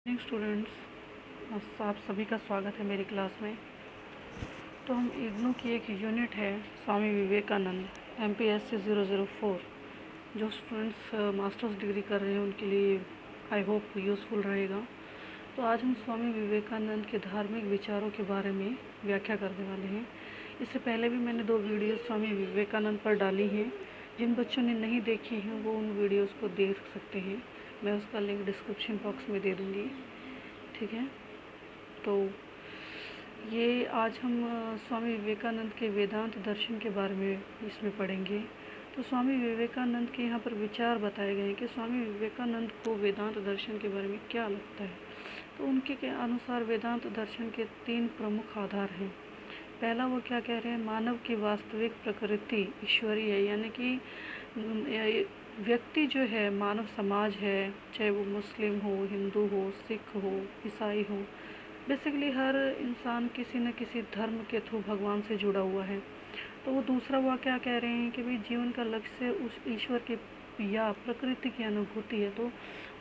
Students, आप सभी का स्वागत है मेरी क्लास में। तो हम इग्नू की एक यूनिट है स्वामी विवेकानंद MPSC 004, जो स्टूडेंट्स मास्टर्स डिग्री कर रहे हैं उनके लिए आई होप यूज़फुल रहेगा। तो आज हम स्वामी विवेकानंद के धार्मिक विचारों के बारे में व्याख्या करने वाले हैं। इससे पहले भी मैंने 2 वीडियो स्वामी विवेकानंद पर डाली हैं। जिन बच्चों ने नहीं देखी हैं वो उन वीडियोज़ को देख सकते हैं। मैं उसका लिंक डिस्क्रिप्शन बॉक्स में दे दूँगी, ठीक है। तो ये आज हम स्वामी विवेकानंद के वेदांत दर्शन के बारे में इसमें पढ़ेंगे। तो स्वामी विवेकानंद के यहाँ पर विचार बताए गए हैं कि स्वामी विवेकानंद को वेदांत दर्शन के बारे में क्या लगता है। तो उनके के अनुसार वेदांत दर्शन के 3 प्रमुख आधार हैं। पहला वो क्या कह रहे हैं, मानव की वास्तविक प्रकृति ईश्वरीय है, यानी कि व्यक्ति जो है, मानव समाज है, चाहे वो मुस्लिम हो, हिंदू हो, सिख हो, ईसाई हो, बेसिकली हर इंसान किसी न किसी धर्म के थ्रू भगवान से जुड़ा हुआ है। तो वो दूसरा वह क्या कह रहे हैं कि भाई जीवन का लक्ष्य उस ईश्वर के या प्रकृति की अनुभूति है। तो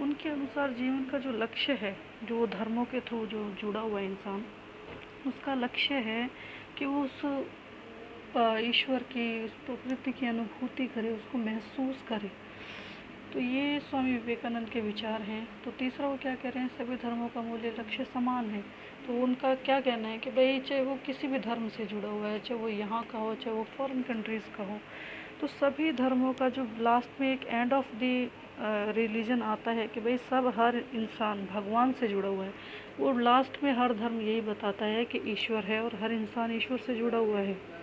उनके अनुसार जीवन का जो लक्ष्य है, जो धर्मों के थ्रू जो जुड़ा हुआ इंसान, उसका लक्ष्य है कि वो उस ईश्वर की, उस प्रकृति की अनुभूति करे, उसको महसूस करे। तो ये स्वामी विवेकानंद के विचार हैं। तो तीसरा वो क्या कह रहे हैं, सभी धर्मों का मूल्य लक्ष्य समान है। तो उनका क्या कहना है कि भाई चाहे वो किसी भी धर्म से जुड़ा हुआ है, चाहे वो यहाँ का हो, चाहे वो फॉरेन कंट्रीज़ का हो, तो सभी धर्मों का जो लास्ट में एक एंड ऑफ द रिलीजन आता है कि भाई सब, हर इंसान भगवान से जुड़ा हुआ है। वो लास्ट में हर धर्म यही बताता है कि ईश्वर है और हर इंसान ईश्वर से जुड़ा हुआ है।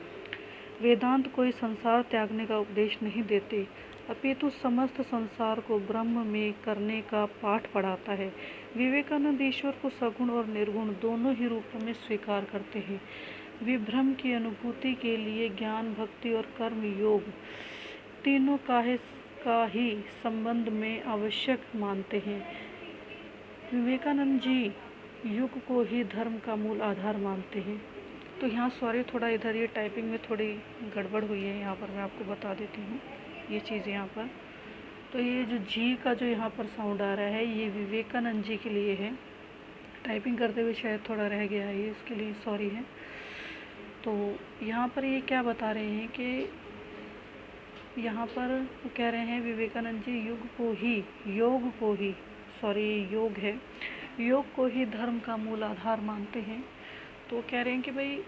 वेदांत कोई संसार त्यागने का उपदेश नहीं देते, अपितु समस्त संसार को ब्रह्म में करने का पाठ पढ़ाता है। विवेकानंद ईश्वर को सगुण और निर्गुण दोनों ही रूपों में स्वीकार करते हैं। विभ्रम की अनुभूति के लिए ज्ञान, भक्ति और कर्म योग तीनों का ही संबंध में आवश्यक मानते हैं। विवेकानंद जी युग को ही धर्म का मूल आधार मानते हैं। तो यहाँ सॉरी, थोड़ा इधर ये टाइपिंग में थोड़ी गड़बड़ हुई है, यहाँ पर मैं आपको बता देती हूँ ये चीज़ यहाँ पर। तो ये जो जी का जो यहाँ पर साउंड आ रहा है, ये विवेकानंद जी के लिए है। टाइपिंग करते हुए शायद थोड़ा रह गया है, ये इसके लिए सॉरी है। तो यहाँ पर ये क्या बता रहे हैं कि यहाँ पर वो कह रहे हैं विवेकानंद जी योग है, योग को ही धर्म का मूल आधार मानते हैं। तो कह रहे हैं कि भाई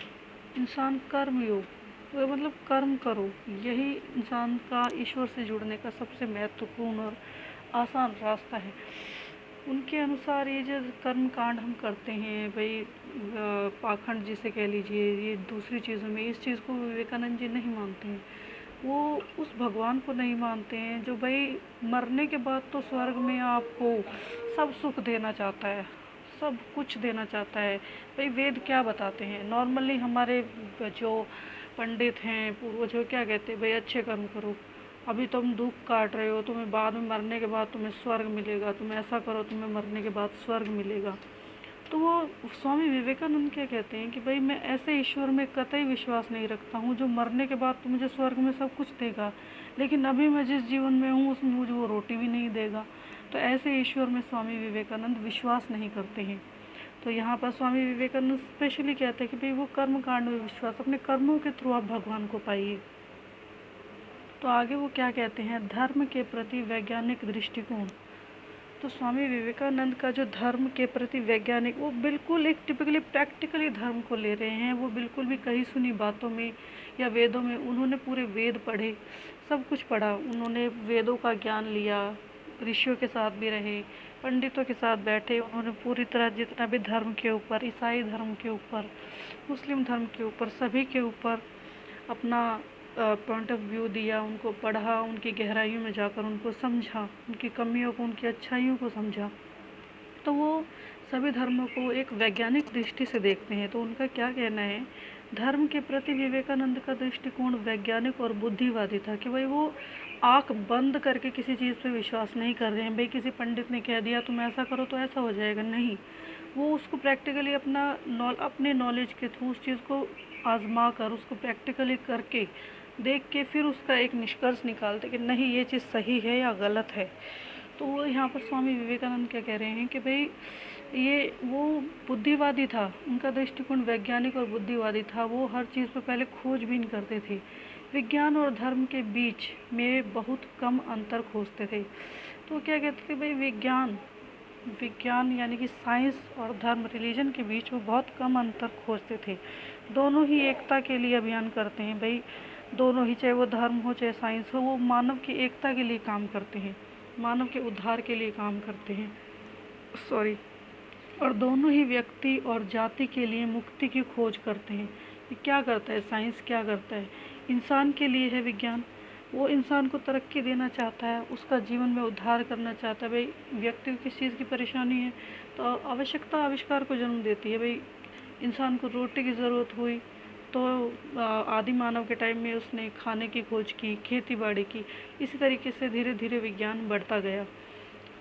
इंसान कर्म योग, वो मतलब कर्म करो, यही इंसान का ईश्वर से जुड़ने का सबसे महत्वपूर्ण और आसान रास्ता है। उनके अनुसार ये जो कर्म कांड हम करते हैं भाई, पाखंड जिसे कह लीजिए, ये दूसरी चीज़ों में, इस चीज़ को विवेकानंद जी नहीं मानते हैं। वो उस भगवान को नहीं मानते हैं जो भाई मरने के बाद तो स्वर्ग में आपको सब सुख देना चाहता है, सब कुछ देना चाहता है। भाई वेद क्या बताते हैं, नॉर्मली हमारे जो पंडित हैं, पूर्वज, क्या कहते हैं, भाई अच्छे कर्म करो, अभी तुम दुख काट रहे हो, तुम्हें बाद में मरने के बाद तुम्हें स्वर्ग मिलेगा, तुम ऐसा करो, तुम्हें मरने के बाद स्वर्ग मिलेगा। तो वो स्वामी विवेकानंद क्या कहते हैं कि भाई मैं ऐसे ईश्वर में कतई विश्वास नहीं रखता हूँ जो मरने के बाद तो मुझे स्वर्ग में सब कुछ देगा, लेकिन अभी मैं जिस जीवन में हूँ उसमें मुझे वो रोटी भी नहीं देगा। तो ऐसे ईश्वर में स्वामी विवेकानंद विश्वास नहीं करते हैं। तो यहाँ पर स्वामी विवेकानंद स्पेशली कहते हैं कि भाई वो कर्म कांड में विश्वास, अपने कर्मों के थ्रू आप भगवान को पाइए। तो आगे वो क्या कहते हैं, धर्म के प्रति वैज्ञानिक दृष्टिकोण। तो स्वामी विवेकानंद का जो धर्म के प्रति वैज्ञानिक, वो बिल्कुल एक टिपिकली प्रैक्टिकली धर्म को ले रहे हैं। वो बिल्कुल भी कही सुनी बातों में या वेदों में, उन्होंने पूरे वेद पढ़े, सब कुछ पढ़ा, उन्होंने वेदों का ज्ञान लिया, ऋषियों के साथ भी रहे, पंडितों के साथ बैठे, उन्होंने पूरी तरह जितना भी धर्म के ऊपर, ईसाई धर्म के ऊपर, मुस्लिम धर्म के ऊपर, सभी के ऊपर अपना पॉइंट ऑफ व्यू दिया, उनको पढ़ा, उनकी गहराइयों में जाकर उनको समझा, उनकी कमियों को, उनकी अच्छाइयों को समझा। तो वो सभी धर्मों को एक वैज्ञानिक दृष्टि से देखते हैं। तो उनका क्या कहना है, धर्म के प्रति विवेकानंद का दृष्टिकोण वैज्ञानिक और बुद्धिवादी था कि भाई वो आँख बंद करके किसी चीज़ पे विश्वास नहीं कर रहे हैं। भाई किसी पंडित ने कह दिया तुम ऐसा करो तो ऐसा हो जाएगा, नहीं, वो उसको प्रैक्टिकली अपने नॉलेज के थ्रू उस चीज़ को आजमा कर, उसको प्रैक्टिकली करके देख के फिर उसका एक निष्कर्ष निकालते कि नहीं ये चीज़ सही है या गलत है। तो वो यहाँ पर स्वामी विवेकानंद क्या कह रहे हैं कि भाई ये वो बुद्धिवादी था, उनका दृष्टिकोण वैज्ञानिक और बुद्धिवादी था। वो हर चीज़ पर पहले खोजबीन करते थे, विज्ञान और धर्म के बीच में बहुत कम अंतर खोजते थे। तो क्या कहते थे भाई, विज्ञान विज्ञान यानी कि साइंस और धर्म रिलीजन के बीच वो बहुत कम अंतर खोजते थे। दोनों ही एकता के लिए अभियान करते हैं भाई, दोनों ही, चाहे वो धर्म हो चाहे साइंस हो, वो मानव की एकता के लिए काम करते हैं, मानव के उद्धार के लिए काम करते हैं, सॉरी, और दोनों ही व्यक्ति और जाति के लिए मुक्ति की खोज करते हैं। ये क्या करता है साइंस, क्या करता है, इंसान के लिए है विज्ञान, वो इंसान को तरक्की देना चाहता है, उसका जीवन में उद्धार करना चाहता है। भाई व्यक्ति को किस चीज़ की परेशानी है तो आवश्यकता आविष्कार को जन्म देती है। भाई इंसान को रोटी की ज़रूरत हुई तो आदि मानव के टाइम में उसने खाने की खोज की, खेती बाड़ी की, इसी तरीके से धीरे धीरे विज्ञान बढ़ता गया।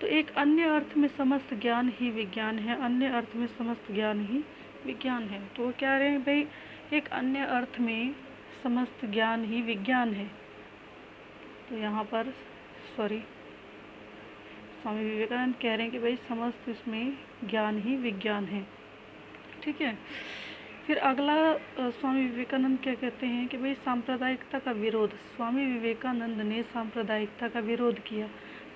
तो एक अन्य अर्थ में समस्त ज्ञान ही विज्ञान है, अन्य अर्थ में समस्त ज्ञान ही विज्ञान है। तो वो कह रहे हैं भाई एक अन्य अर्थ में समस्त ज्ञान ही विज्ञान है। तो यहाँ पर सॉरी स्वामी विवेकानंद कह रहे हैं कि भाई समस्त इसमें ज्ञान ही विज्ञान है। ठीक है, फिर अगला स्वामी विवेकानंद क्या कहते हैं कि भाई सांप्रदायिकता का विरोध। स्वामी विवेकानंद ने सांप्रदायिकता का विरोध किया।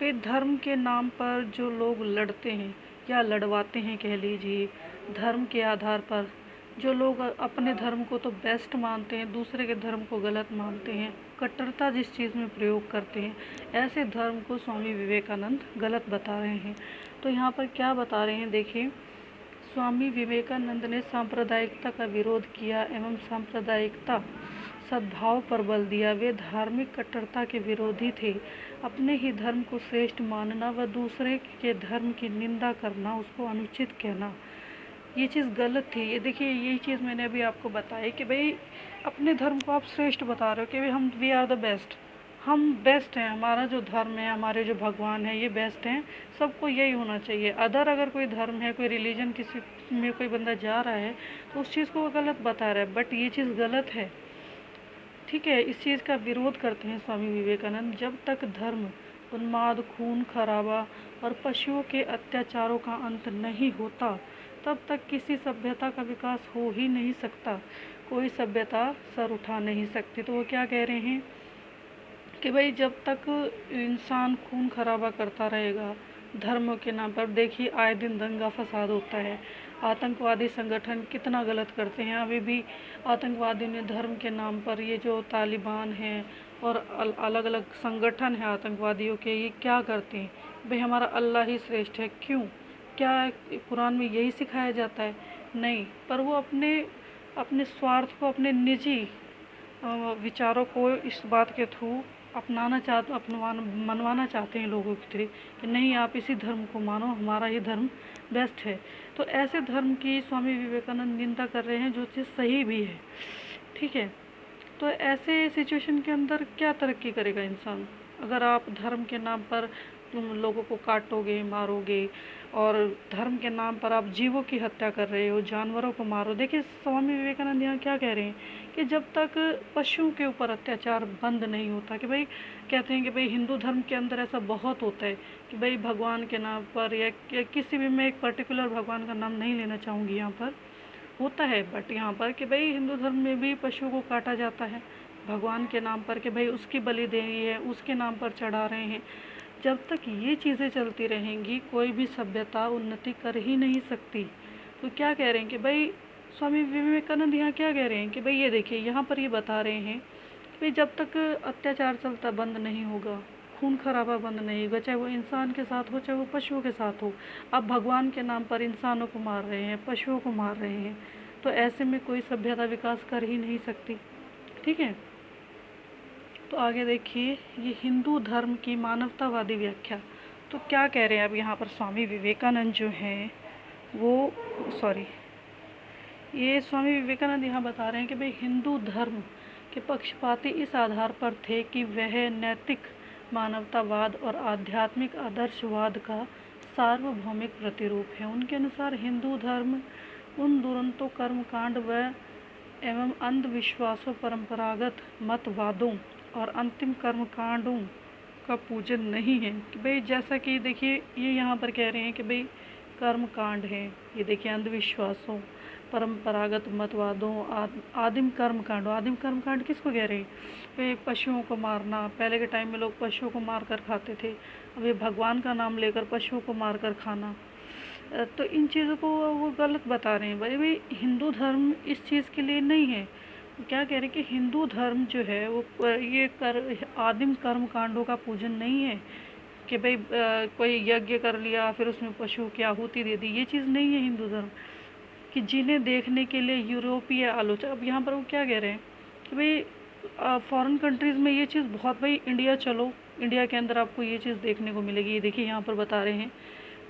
भाई धर्म के नाम पर जो लोग लड़ते हैं या लड़वाते हैं कह लीजिए, धर्म के आधार पर जो लोग अपने धर्म को तो बेस्ट मानते हैं, दूसरे के धर्म को गलत मानते हैं, कट्टरता जिस चीज़ में प्रयोग करते हैं, ऐसे धर्म को स्वामी विवेकानंद गलत बता रहे हैं। तो यहाँ पर क्या बता रहे हैं देखिए, स्वामी विवेकानंद ने सांप्रदायिकता का विरोध किया एवं सांप्रदायिकता सद्भाव पर बल दिया। वे धार्मिक कट्टरता के विरोधी थे। अपने ही धर्म को श्रेष्ठ मानना व दूसरे के धर्म की निंदा करना, उसको अनुचित कहना, ये चीज़ गलत थी। ये देखिए, यही चीज़ मैंने अभी आपको बताई कि भाई अपने धर्म को आप श्रेष्ठ बता रहे हो कि भाई वी आर द बेस्ट, हम बेस्ट हैं, हमारा जो धर्म है, हमारे जो भगवान है, ये बेस्ट हैं, सबको यही होना चाहिए। अगर कोई धर्म है, कोई रिलीजन किसी में कोई बंदा जा रहा है तो उस चीज़ को वो गलत बता रहा है, बट ये चीज़ गलत है। ठीक है, इस चीज़ का विरोध करते हैं स्वामी विवेकानंद। जब तक धर्म, उन्माद, खून खराबा और पशुओं के अत्याचारों का अंत नहीं होता, तब तक किसी सभ्यता का विकास हो ही नहीं सकता, कोई सभ्यता सर उठा नहीं सकती। तो वो क्या कह रहे हैं कि भाई जब तक इंसान खून खराबा करता रहेगा धर्म के नाम पर, देखिए आए दिन दंगा फसाद होता है, आतंकवादी संगठन कितना गलत करते हैं। अभी भी आतंकवादी ने धर्म के नाम पर, ये जो तालिबान हैं और अलग अलग संगठन हैं आतंकवादियों के, ये क्या करते हैं भाई, हमारा अल्लाह ही श्रेष्ठ है। क्यों, क्या कुरान में यही सिखाया जाता है? नहीं, पर वो अपने स्वार्थ को, अपने निजी विचारों को इस बात के थ्रू मनवाना चाहते हैं लोगों की तरह कि नहीं, आप इसी धर्म को मानो, हमारा ही धर्म बेस्ट है। तो ऐसे धर्म की स्वामी विवेकानंद निंदा कर रहे हैं, जो चीज़ सही भी है। ठीक है, तो ऐसे सिचुएशन के अंदर क्या तरक्की करेगा इंसान, अगर आप धर्म के नाम पर तुम लोगों को काटोगे, मारोगे, और धर्म के नाम पर आप जीवों की हत्या कर रहे हो, जानवरों को मारो। देखिए स्वामी विवेकानंद यहाँ क्या कह रहे हैं कि जब तक पशुओं के ऊपर अत्याचार बंद नहीं होता, कि भाई कहते हैं कि भाई हिंदू धर्म के अंदर ऐसा बहुत होता है कि भाई भगवान के नाम पर या किसी भी, मैं एक पर्टिकुलर भगवान का नाम नहीं लेना चाहूँगी यहाँ पर, होता है, बट यहाँ पर कि भाई हिंदू धर्म में भी पशुओं को काटा जाता है भगवान के नाम पर, कि भाई उसकी बलि दे रही है, उसके नाम पर चढ़ा रहे हैं। जब तक ये चीज़ें चलती रहेंगी, कोई भी सभ्यता उन्नति कर ही नहीं सकती। तो क्या कह रहे हैं कि भाई स्वामी विवेकानंद यहाँ क्या कह रहे हैं कि भाई ये देखिए, यहाँ पर ये बता रहे हैं कि भाई जब तक अत्याचार चलता बंद नहीं होगा, खून खराबा बंद नहीं होगा, चाहे वो इंसान के साथ हो चाहे वो पशुओं के साथ हो। आप भगवान के नाम पर इंसानों को मार रहे हैं, पशुओं को मार रहे हैं, तो ऐसे में कोई सभ्यता विकास कर ही नहीं सकती। ठीक है, तो आगे देखिए, ये हिंदू धर्म की मानवतावादी व्याख्या। तो क्या कह रहे हैं अब यहाँ पर स्वामी विवेकानंद जो हैं वो, ये स्वामी विवेकानंद यहाँ बता रहे हैं कि भाई हिंदू धर्म के पक्षपाती इस आधार पर थे कि वह नैतिक मानवतावाद और आध्यात्मिक आदर्शवाद का सार्वभौमिक प्रतिरूप है। उनके अनुसार हिंदू धर्म उन दुरंतों, कर्मकांड व एवं अंधविश्वासों, परंपरागत मतवादों और अंतिम का पूजन नहीं है। कि भाई जैसा कि देखिए ये यहाँ पर कह रहे हैं कि भाई कर्म कांड है, ये देखिए अंधविश्वासों, परंपरागत मतवादों, आदिम कर्म कांड। आदिम कर्म कांड किसको कह रहे हैं? भाई पशुओं को मारना, पहले के टाइम में लोग पशुओं को मार कर खाते थे, अभी भगवान का नाम लेकर पशुओं को मार कर खाना। तो इन चीज़ों को वो गलत बता रहे हैं। भाई भाई हिंदू धर्म इस चीज़ के लिए नहीं है। क्या कह रहे हैं कि हिंदू धर्म जो है वो ये आदिम कर्म कांडों का पूजन नहीं है कि भाई कोई यज्ञ कर लिया फिर उसमें पशु की आहुति दे दी, ये चीज़ नहीं है हिंदू धर्म। कि जिन्हें देखने के लिए यूरोपीय आलोचक, अब यहाँ पर वो क्या कह रहे हैं कि भाई फॉरेन कंट्रीज़ में ये चीज़ बहुत, भाई इंडिया चलो, इंडिया के अंदर आपको ये चीज़ देखने को मिलेगी। ये देखिए यहाँ पर बता रहे हैं,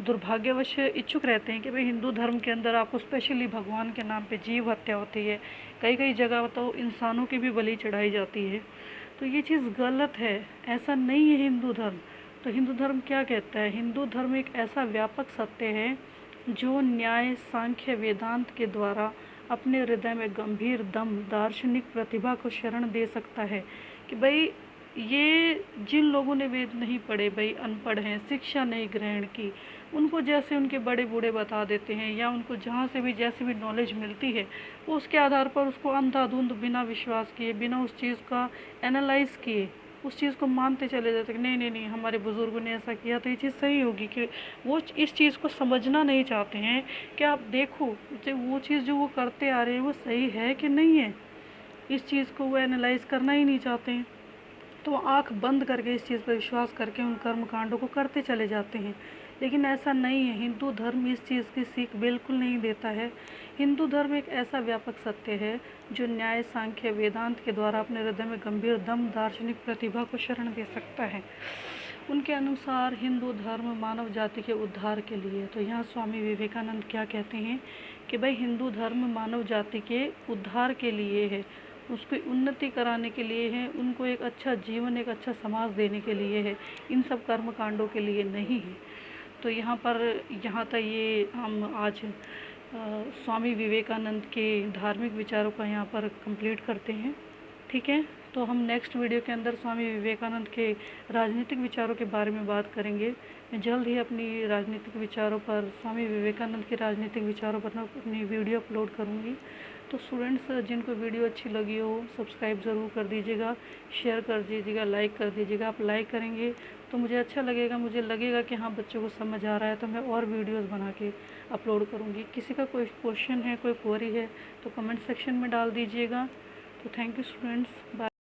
दुर्भाग्यवश इच्छुक रहते हैं कि भाई हिंदू धर्म के अंदर आपको स्पेशली भगवान के नाम पे जीव हत्या होती है, कई कई जगह तो इंसानों की भी बलि चढ़ाई जाती है। तो ये चीज़ गलत है, ऐसा नहीं है हिंदू धर्म। तो हिंदू धर्म क्या कहता है? हिंदू धर्म एक ऐसा व्यापक सत्य है जो न्याय, सांख्य, वेदांत के द्वारा अपने हृदय में गंभीर दम, दार्शनिक प्रतिभा को शरण दे सकता है। कि भाई ये जिन लोगों ने वेद नहीं पढ़े, भाई अनपढ़ हैं, शिक्षा नहीं ग्रहण की, उनको जैसे उनके बड़े बूढ़े बता देते हैं या उनको जहाँ से भी जैसे भी नॉलेज मिलती है वो उसके आधार पर उसको अंधाधुंध बिना विश्वास किए, बिना उस चीज़ का एनालाइज किए उस चीज़ को मानते चले जाते कि नहीं नहीं नहीं हमारे बुज़ुर्गों ने ऐसा किया तो ये चीज़ सही होगी। कि वो इस चीज़ को समझना नहीं चाहते हैं कि आप देखो जो वो चीज़ जो वो करते आ रहे हैं वो सही है कि नहीं है, इस चीज़ को वो एनालाइज करना ही नहीं चाहते हैं। तो आंख बंद करके इस चीज़ पर विश्वास करके उन कर्म कांडों को करते चले जाते हैं। लेकिन ऐसा नहीं है, हिंदू धर्म इस चीज़ की सीख बिल्कुल नहीं देता है। हिंदू धर्म एक ऐसा व्यापक सत्य है जो न्याय, सांख्य, वेदांत के द्वारा अपने हृदय में गंभीर दम, दार्शनिक प्रतिभा को शरण दे सकता है। उनके अनुसार हिंदू धर्म मानव जाति के उद्धार के लिए। तो यहाँ स्वामी विवेकानंद क्या कहते हैं कि भाई हिंदू धर्म मानव जाति के उद्धार के लिए है, उसकी उन्नति कराने के लिए है, उनको एक अच्छा जीवन, एक अच्छा समाज देने के लिए है, इन सब कर्म कांडों के लिए नहीं है। तो यहाँ तक ये हम आज स्वामी विवेकानंद के धार्मिक विचारों का यहाँ पर कंप्लीट करते हैं। ठीक है, तो हम नेक्स्ट वीडियो के अंदर स्वामी विवेकानंद के राजनीतिक विचारों के बारे में बात करेंगे। मैं जल्द ही अपनी राजनीतिक विचारों पर, स्वामी विवेकानंद के राजनीतिक विचारों पर अपनी वीडियो अपलोड करूँगी। तो स्टूडेंट्स जिनको वीडियो अच्छी लगी हो सब्सक्राइब ज़रूर कर दीजिएगा, शेयर कर दीजिएगा, लाइक कर दीजिएगा। आप लाइक करेंगे तो मुझे अच्छा लगेगा, मुझे लगेगा कि हाँ बच्चों को समझ आ रहा है, तो मैं और वीडियोस बना के अपलोड करूँगी। किसी का कोई क्वेश्चन है, कोई क्वेरी है तो कमेंट सेक्शन में डाल दीजिएगा। तो थैंक यू स्टूडेंट्स, बाय।